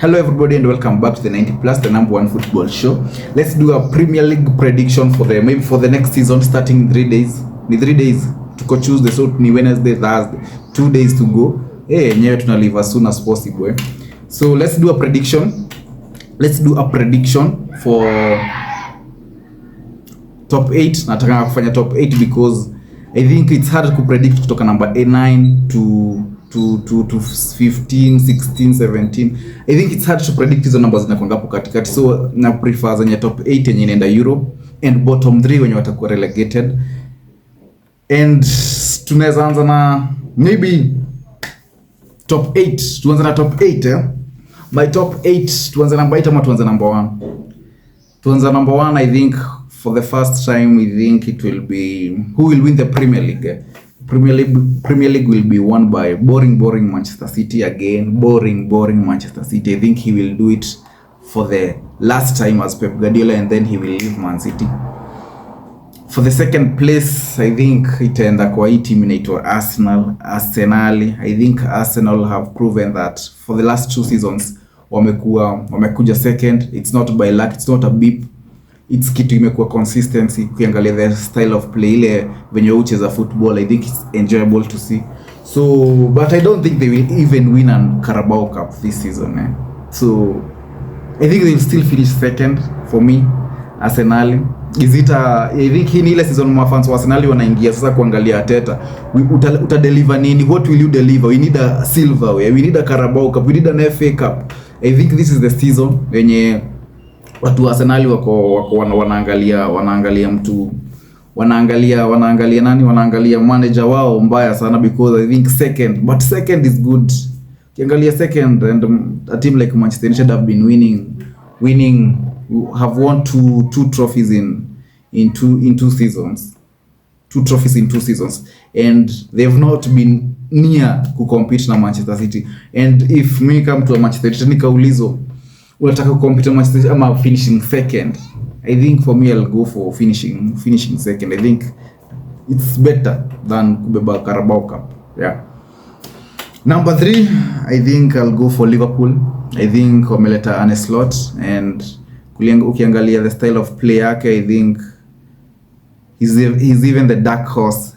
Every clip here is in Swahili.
Hello everybody and welcome back to the 90 Plus, the number one football show. Let's do a Premier League prediction for the next season starting in 3 days. Ni 3 days. Tuko Tuesday, so ni Wednesday, Thursday. 2 days to go. Nyewe tuna leave as soon as possible. So let's do a prediction. Let's do a prediction for top 8. Nataka kufanya top 8 because I think it's hard to predict kutoka number 9 to 15, 16, 17. I think it's hard to predict hizo numbers zinakwanga hapo katikati, so na prefer zenye top 8 yenye inaenda Europe and bottom 3 wenye watakuwa relegated. And tunaweza anza na maybe top 8. Tuanze na top 8 by top 8 tuanze na number 8 ama tuanze number 1? Tuanze number 1. I think for the first time I think it will be who will win the Premier League. Premier League will be won by boring Manchester City again. Boring Manchester City. I think he will do it for the last time as Pep Guardiola, and then he will leave Man City. For the second place, I think itaenda kwa hii team inaitwa Arsenal. I think Arsenal have proven that for the last 2 seasons wamekuja second. It's not by luck, it's not a beep. It's kitu imekuwa consistency. Ukiangalia the style of play, ile venye ucheza football, I think it's enjoyable to see. So but I don't think they will even win a Carabao Cup this season. So I think they will still finish second for me. Arsenal I think hii ni ile season mafans wa Arsenal wanaingia sasa kuangalia Arteta. Uta deliver nini? What will you deliver? We need a silverware, we need a Carabao Cup, we need an FA Cup. I think this is the season wenye watu wa Arsenal wako wanaangalia manager wao mbaya sana, because I think second is good. Kiangalia second, and a team like Manchester United have been winning have won two trophies in 2 seasons. 2 trophies in 2 seasons, and they have not been near to compete na Manchester City. And if me come to a Manchester City nikaulizo unataka compete na Manchester City ama finishing second, I think for me I'll go for finishing second. I think it's better than kubeba Carabao Cup. Yeah. Number 3, I think I'll go for Liverpool. I think wameleta Arne Slot, and ukiangalia the style of play yake, I think he's even the dark horse.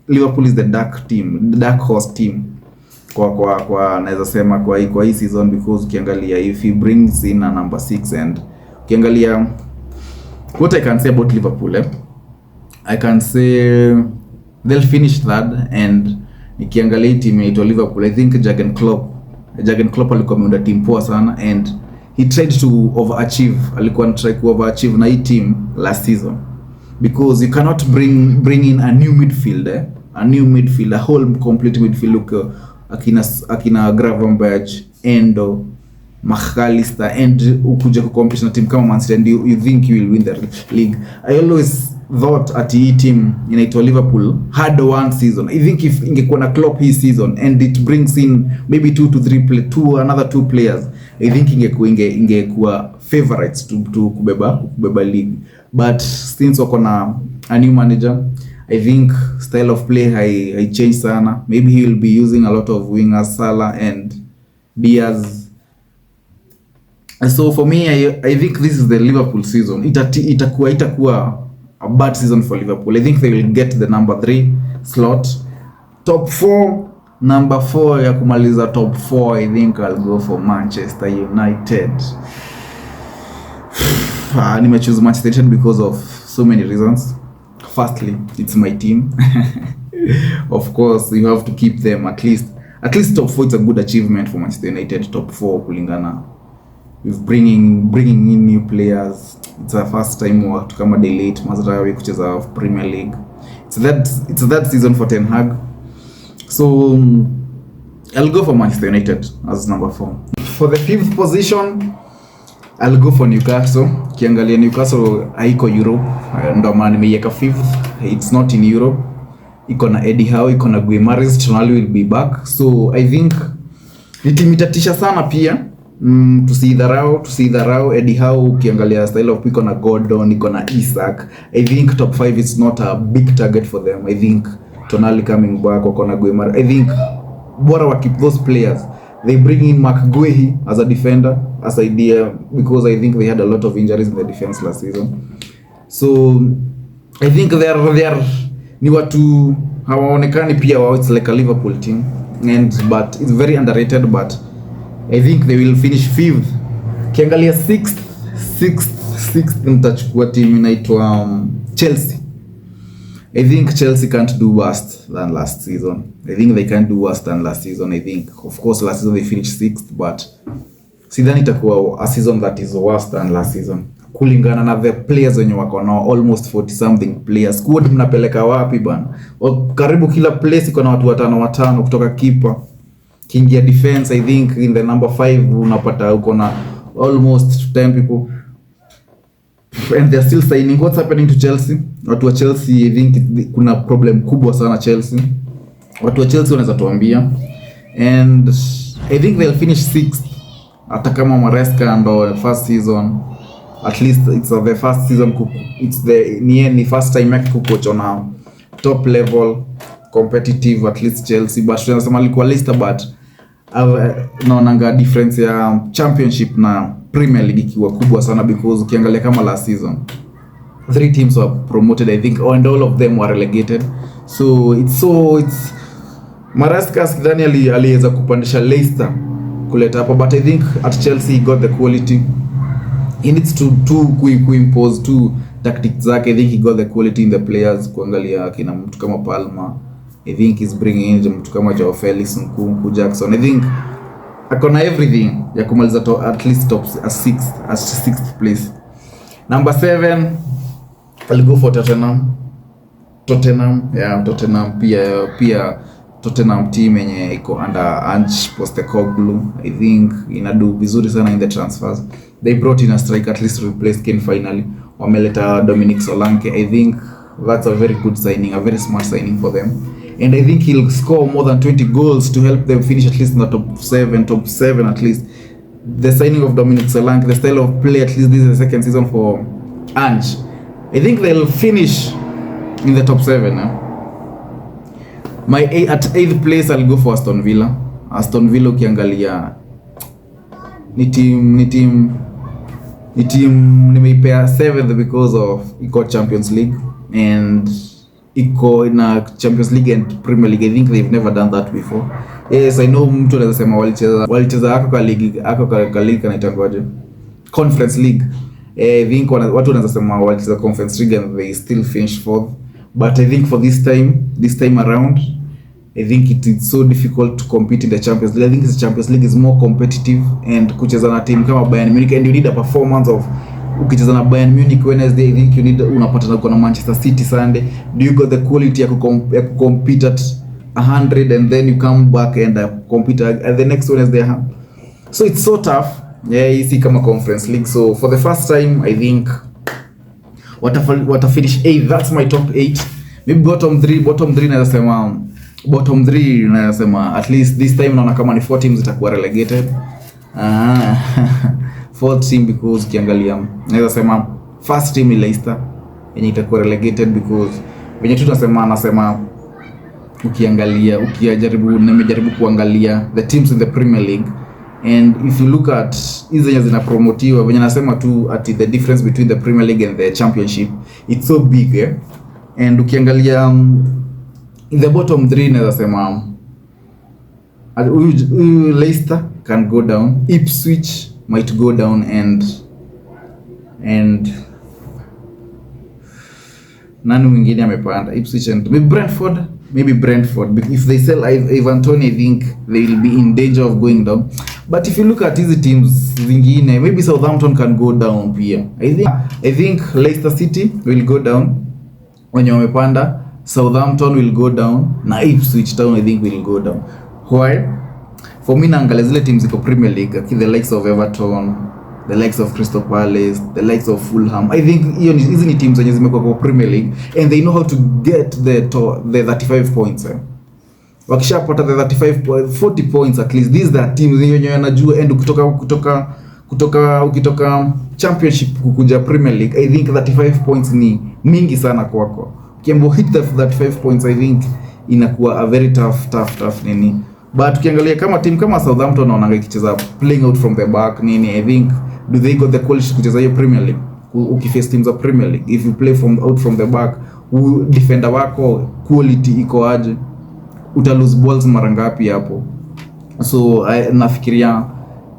Liverpool is the dark horse team kwa naweza sema kwa hii season, because ukiangalia if he brings in a number 6, and ukiangalia what I can say about Liverpool, I can say they'll finish third. And nikiangalia team ya Liverpool, I think Jurgen Klopp alikuwa ameunda team poa sana, and he tried to overachieve. Alikuwa try to overachieve na hii team last season, because you cannot bring in a new midfield, a whole complete midfield. Look, akina Gravenberch, Endo, McAllister, and ukuja ku compete na team kama Man City, and you think you will win the league. I always thought at hii team inaitwa Liverpool had one season. I think if ingekuwa na Klopp hii season and it brings in maybe 2 to 3 another 2 players, I think ingekuwa favorites to kubeba league. But since wako na a new manager, I think style of play I changed sana. Maybe he will be using a lot of wingers, Salah and Diaz. And so for me, I think this is the Liverpool season. Itakuwa a bad season for Liverpool. I think they will get the number 3 slot. Top 4, number 4 ya kumaliza top 4, I think I'll go for Manchester United. I choose Manchester United because of so many reasons. Firstly, it's my team. Of course, you have to keep them at least top 4. It's a good achievement for Manchester United. Top 4 kulingana with bringing in new players. It's a first time watu kama Delete Mazraoui kucheza Premier League. It's that season for Ten Hag. So I'll go for Manchester United as number 4. For the 5th position, I'll go for Newcastle. Kiangalia Newcastle haiko Europe, ndo maana nimeiweka 5th. It's not in Europe. Iko na Eddie Howe, iko na Guimaraes, Tonali will be back. So I think nitimitatisha sana pia. Tusidharau Eddie Howe. Ukiangalia style of iko na Gordon, iko na Isak. I think top 5 is not a big target for them. I think Tonali coming back, wako na Guimaraes. I think bora wa keep those players They bring in Mark Guehi as a defender, as idea, because I think they had a lot of injuries in the defense last season. So I think they are ni watu hawaonekani pia wao, it's like a Liverpool team, but it's very underrated, but I think they will finish 5th. Kiangalia 6th mtachukua team inaitwa Chelsea. I think Chelsea can't do worse than last season. I think they can't do worse than last season. I think, of course, last season they finished 6th, but sidhani itakuwa a season that is worse than last season. Kulingana na the players wenye wako nao, almost 40 something players. Squad mnapeleka wapi bana? Karibu kila place iko na watu watano kutoka keeper. Kingia defense, I think in the number 5 unapata uko na almost 10 people. And they're still signing. What's happening to Chelsea? Watu wa Chelsea, I think kuna problem kubwa sana Chelsea. Watu wa Chelsea wanaweza tuambia. And I think they'll finish 6th. Hata kama Maresca ndo first season. At least it's the first season. It's the first time yake kucoach on a top level competitive, at least Chelsea. But tunasema alikuwa Leicester, but naonanga difference ya championship na Premier League ikiwa kubwa sana, because ukiangalia kama last season 3 teams were promoted, I think, and all of them were relegated. So it's Maresca sidhani aliweza kupandisha Leicester kuleta hapa, but I think at Chelsea he got the quality. He needs to impose two tactics zake. I think he got the quality in the players. Kuangalia kina mtu kama Palmer, I think he's bringing in mtu kama Joao Felix, Nkunku, Jackson. I think akona everything ya kumaliza at least top 6th place. Number 7, I'll go for Tottenham. Tottenham pia Tottenham team yenye iko under Ange Postecoglou. I think inadu vizuri sana in the transfers. They brought in a striker at least to replace Kane finally. Wameleta Dominic Solanke. I think that's a very good signing, a very smart signing for them. And I think he'll score more than 20 goals to help them finish at least in the top 7 at least. The signing of Dominic Solanke, the style of play, at least this is the second season for Ange. I think they'll finish in the top 7. At 8th place, I'll go for Aston Villa. Aston Villa ukiangalia ni team nimeipea 7th because of iko Champions League, and iko na Champions League and Premier League. I think they've never done that before. Yes, I know mtu anaweza sema walicheza ako kwa league kanaitangwaje, Conference League. I think watu wanaweza sema walicheza Conference League and they still finished 4th. But I think for this time around, I think it's so difficult to compete in the Champions League. I think the Champions League is more competitive, and kucheza na team kama Bayern Munich, and you need a performance of ukicheza na Bayern Munich Wednesday, I think you need unapata na Manchester City Sunday. Do you got the quality ya compete at 100 and then you come back and compete at the next Wednesday? So it's so tough. Yeah, you see kama Conference League. So for the first time, I think what I finish 8th. That's my top 8. Maybe bottom 3 naweza sema at least this time naona kama ni 4 teams zitakuwa relegated. 4th team because ukiangalia naweza sema first team ni Leicester yenye itakuwa relegated, because venye tu nasema nimejaribu kuangalia the teams in the Premier League, and if you look at hizo zenye zinapromotiwa venye nasema tu at the difference between the Premier League and the Championship, it's so big, and ukiangalia in the bottom 3 naweza sema Leicester can go down, Ipswich might go down, and nani mwingine amepanda? Ipswich and maybe Brentford. If they sell Ivan Toney, I think they will be in danger of going down. But if you look at these teams zingine, maybe Southampton can go down pia. I think Leicester City will go down wenye wamepanda, Southampton will go down, na Ipswich Town I think will go down. Why? For me naangalia zile teams ziko Premier League, the likes of Everton, the likes of Crystal Palace, the likes of Fulham. I think hizi ni teams zenye zimekuwa kwa Premier League and they know how to get the 35 points. Wakishapata the 40 points at least, these are teams zenye wanajua, and ukitoka Championship kukuja Premier League, I think 35 points ni mingi sana kwako. Kiambo hit the 35 points, I think inakuwa a very tough But ukiangalia kama team kama Southampton wanaanga ikicheza playing out from the back nini, I think do they got the quality kucheza hiyo Premier League? Ukiface teams of Premier League, if you play out from the back, defender wako quality iko aje? Uta lose balls mara ngapi hapo? So nafikiria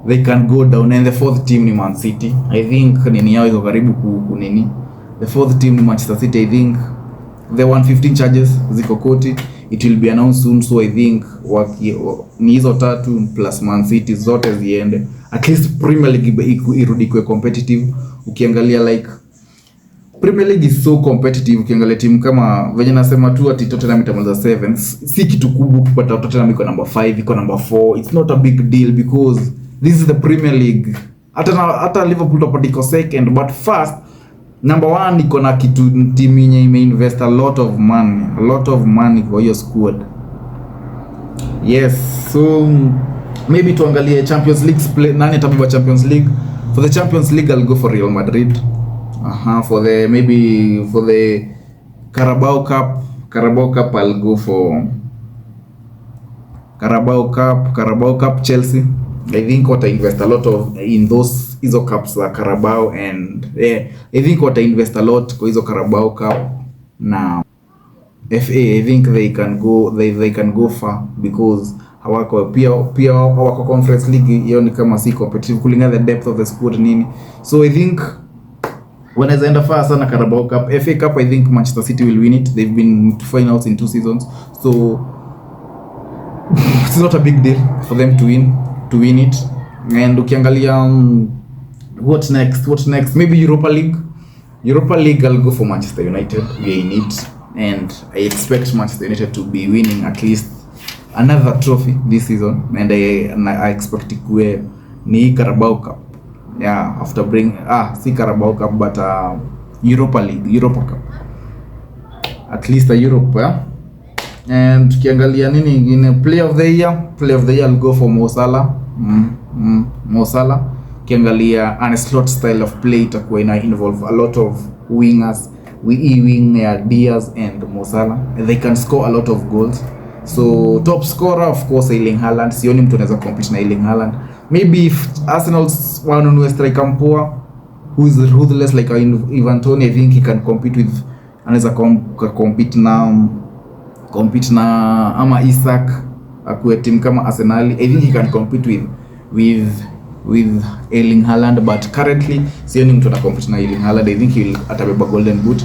they can go down, and the fourth team ni Man City. I think nini yao iko karibu kunini. The fourth team ni Manchester City. I think the 115 charges ziko koti. It will be announced soon, so I think ni hizo tatu plus Man City zote ziende. At least Premier League irudi kwa competitive. Ukiangalia like Premier League is so competitive. Ukiangalia team kama venye nasema tu ati Tottenham itamaliza 7, si kitu kubwa kupata Tottenham iko number 5, iko number 4. It's not a big deal because this is the Premier League. Hata Liverpool topata iko second, but first number 1 iko na kitu team yenye imeinvest a lot of money for your squad. Yes, so maybe tuangalie Champions League play. Nani atabeba Champions League? For the Champions League I'll go for Real Madrid. For the Carabao Cup I'll go for Carabao Cup Chelsea. I think what I invest a lot of in those hizo cups za Carabao, and I think what I invest a lot kwa hizo Carabao Cup na FA. I think they can go far because hawako pia hawako Conference League, hiyo ni kama si competitive kulingana the depth of the squad nini. So I think wanaweza enda far sana Carabao Cup. FA Cup I think Manchester City will win it. They've been to finals in 2 seasons, so it's not a big deal for them to win it. And ukiangalia what next, maybe Europa League I'll go for Manchester United. We are in it, and I expect Manchester United to be winning at least another trophy this season, and I expect it ni Carabao Cup. Yeah, after si Carabao Cup but Europa Cup. At least a Europe, yeah? And tukiangalia nini ingine, player of the year I'll go for Mo Salah. Mo Salah. Ukiangalia an slot style of play itakuwa ina involve a lot of wingers. Diaz and Mo Salah. They can score a lot of goals. So top scorer of course Erling Haaland. Sioni mtu anaweza compete na Erling Haaland. Maybe if Arsenal's one on striker mpoa who is ruthless like Ivan Toney, I think he can compete with, anaweza compete na ama Isak akuwe team kama Arsenal. I think he can compete with Erling Haaland, but currently sioni mtu ana compete na Erling Haaland. I think he will atabeba golden boot.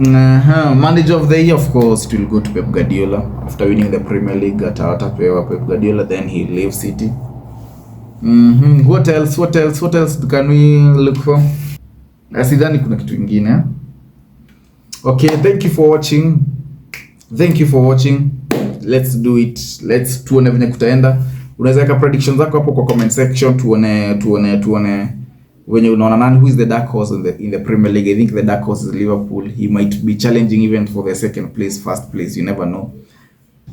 Manager of the year of course it will go to Pep Guardiola. After winning the Premier League atapewa Pep Guardiola, then he leaves City. What else can we look for? Asidhani kuna kitu kingine. Okay, thank you for watching. Let's do it. Let's tuone venye kutaenda. Unaweza weka predictions zako hapo kwa comment section, tuone when unaona nani who is the dark horse in the Premier League. I think the dark horse is Liverpool. He might be challenging even for the second place, first place, you never know.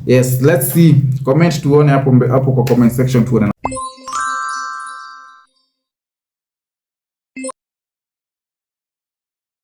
Yes, let's see. Comment tuone hapo kwa comment section tuone.